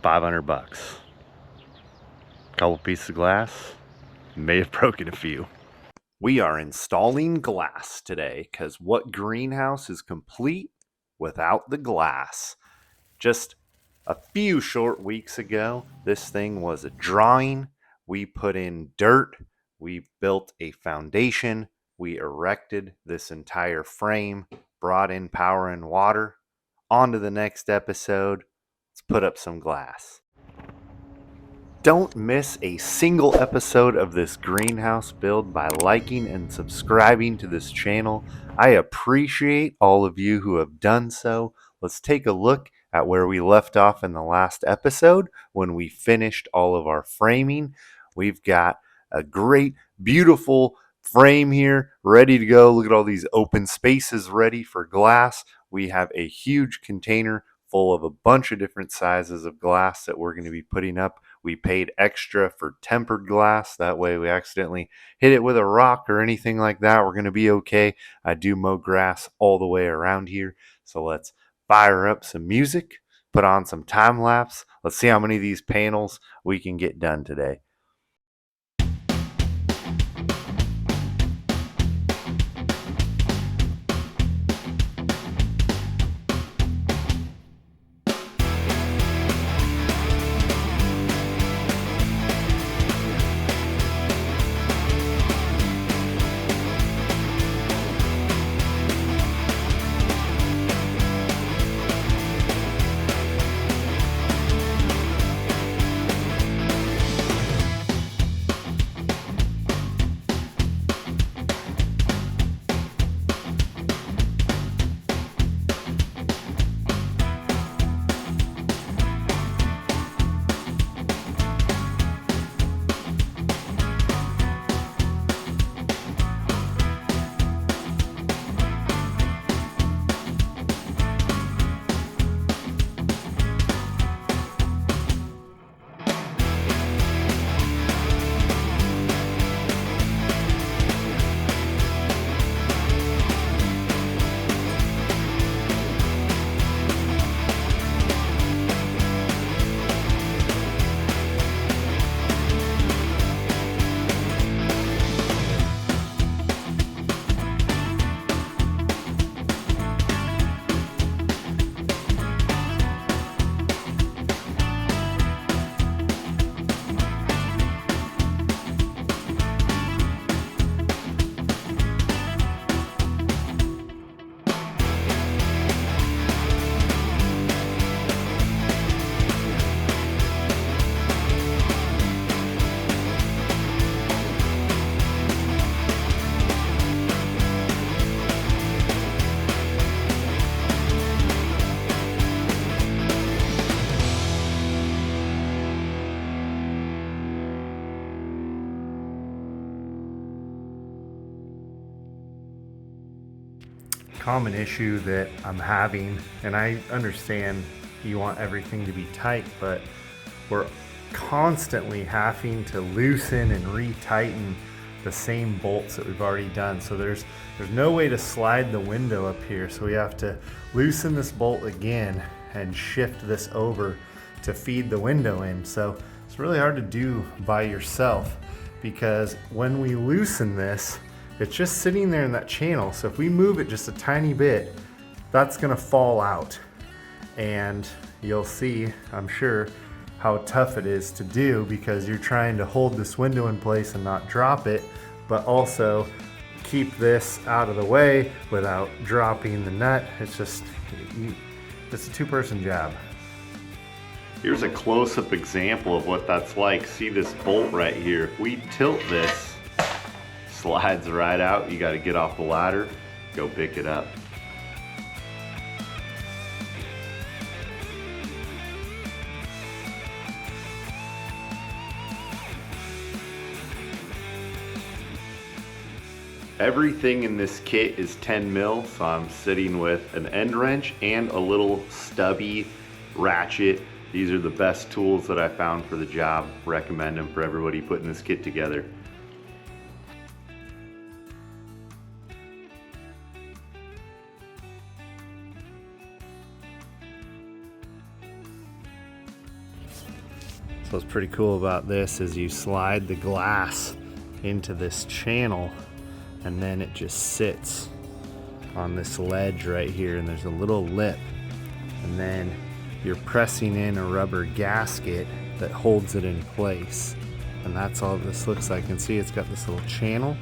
$500. Couple pieces of glass, may have broken a few. We are installing glass today because what greenhouse is complete without the glass? Just a few short weeks ago, this thing was a drawing. We put in dirt, we built a foundation, we erected this entire frame, brought in power and water. On to the next episode. Let's put up some glass. Don't miss a single episode of this greenhouse build by liking and subscribing to this channel. I appreciate all of you who have done so. Let's take a look at where we left off in the last episode when we finished all of our framing. We've got a great, beautiful frame here ready to go. Look at all these open spaces ready for glass. We have a huge container full of a bunch of different sizes of glass that we're going to be putting up. We paid extra for tempered glass. That way we accidentally hit it with a rock or anything like that, we're going to be okay. I do mow grass all the way around here. So let's fire up some music, put on some time lapse. Let's see how many of these panels we can get done today. Common issue that I'm having, and I understand you want everything to be tight, but we're constantly having to loosen and retighten the same bolts that we've already done. So there's no way to slide the window up here, so we have to loosen this bolt again and shift this over to feed the window in. So it's really hard to do by yourself, because when we loosen this, it's just sitting there in that channel. So if we move it just a tiny bit, that's gonna fall out. And you'll see, I'm sure, how tough it is to do, because you're trying to hold this window in place and not drop it, but also keep this out of the way without dropping the nut. It's a two-person job. Here's a close-up example of what that's like. See this bolt right here. If we tilt this, slides right out. You got to get off the ladder, go pick it up. Everything in this kit is 10 mil, so I'm sitting with an end wrench and a little stubby ratchet. These are the best tools that I found for the job. Recommend them for everybody putting this kit together. So what's pretty cool about this is you slide the glass into this channel and then it just sits on this ledge right here, and there's a little lip, and then you're pressing in a rubber gasket that holds it in place. And that's all this looks like. You can see it's got this little channel.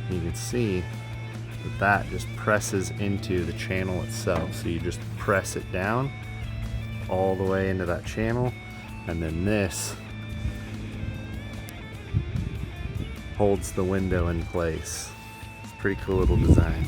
You can see that just presses into the channel itself. So you just press it down all the way into that channel, and then this holds the window in place. It's a pretty cool little design.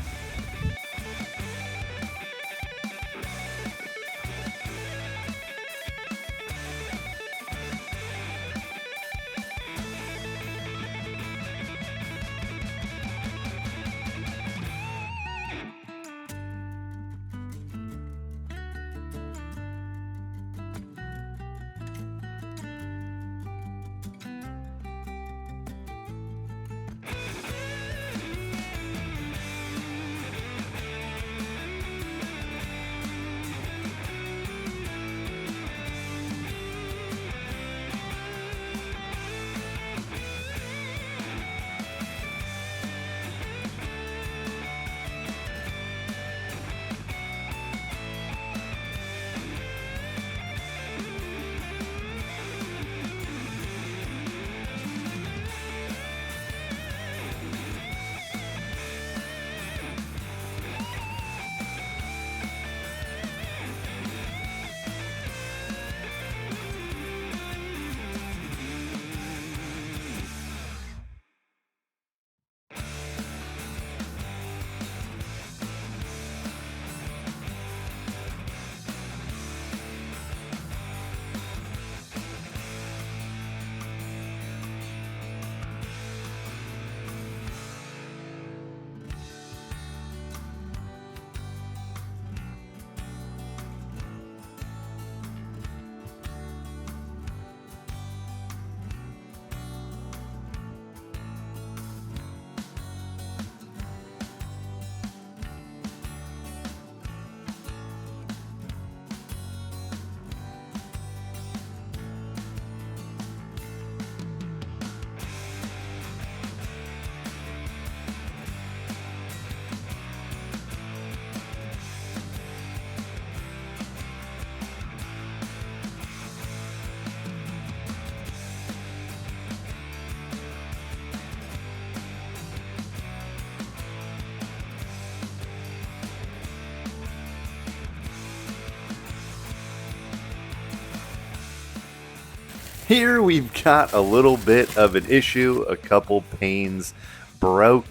Here we've got a little bit of an issue. A couple panes broke,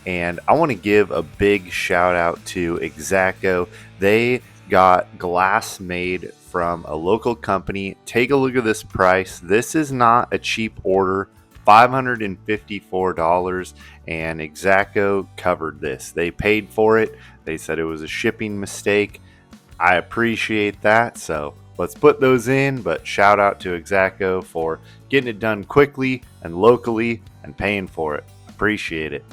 and I want to give a big shout out to X-Acto. They got glass made from a local company. Take a look at this price. This is not a cheap order. $554, and X-Acto covered this. They paid for it. They said it was a shipping mistake. I appreciate that, so let's put those in. But shout out to X-Acto for getting it done quickly and locally and paying for it. Appreciate it.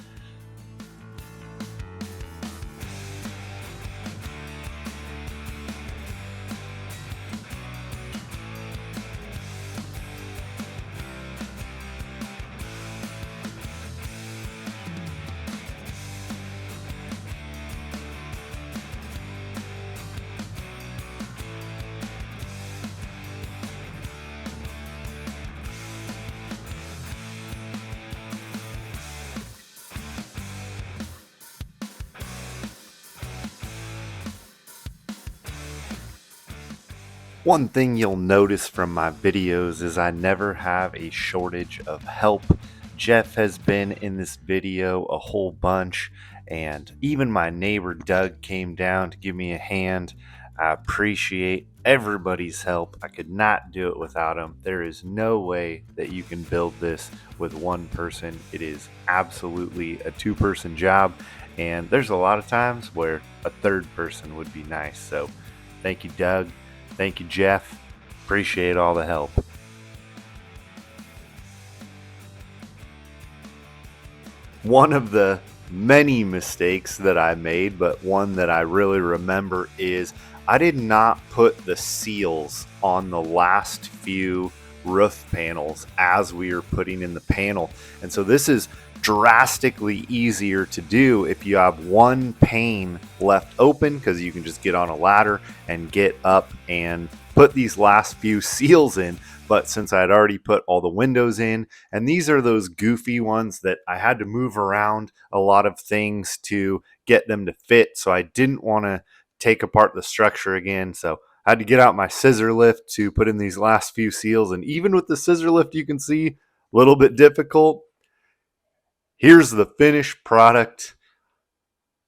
One thing you'll notice from my videos is I never have a shortage of help. Jeff has been in this video a whole bunch, and even my neighbor Doug came down to give me a hand. I appreciate everybody's help. I could not do it without them. There is no way that you can build this with one person. It is absolutely a two-person job, and there's a lot of times where a third person would be nice. So thank you, Doug. Thank you, Jeff. Appreciate all the help. One of the many mistakes that I made, but one that I really remember, is I did not put the seals on the last few roof panels as we are putting in the panel. And so this is drastically easier to do if you have one pane left open, because you can just get on a ladder and get up and put these last few seals in. But since I had already put all the windows in, and these are those goofy ones that I had to move around a lot of things to get them to fit, so I didn't want to take apart the structure again. So I had to get out my scissor lift to put in these last few seals. And even with the scissor lift, you can see a little bit difficult. Here's the finished product.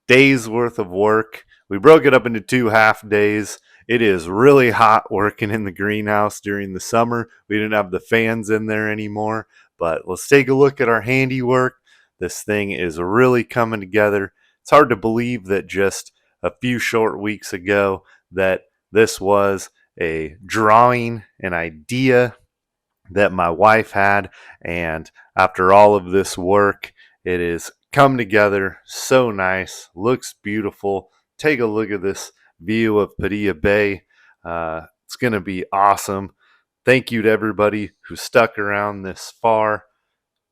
Days worth of work. We broke it up into 2 half days. It is really hot working in the greenhouse during the summer. We didn't have the fans in there anymore, but let's take a look at our handiwork. This thing is really coming together. It's hard to believe that just a few short weeks ago that this was a drawing, an idea that my wife had, and after all of this work, it is come together so nice, looks beautiful. Take a look at this view of Padilla Bay. It's going to be awesome. Thank you to everybody who stuck around this far.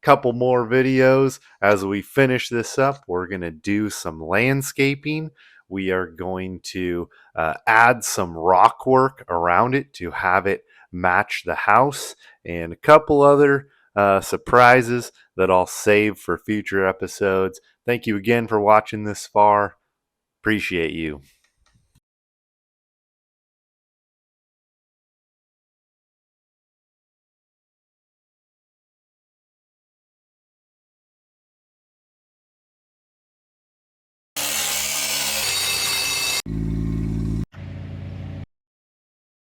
Couple more videos as we finish this up. We're going to do some landscaping. We are going to add some rock work around it to have it match the house, and a couple other surprises that I'll save for future episodes. Thank you again for watching this far. Appreciate you.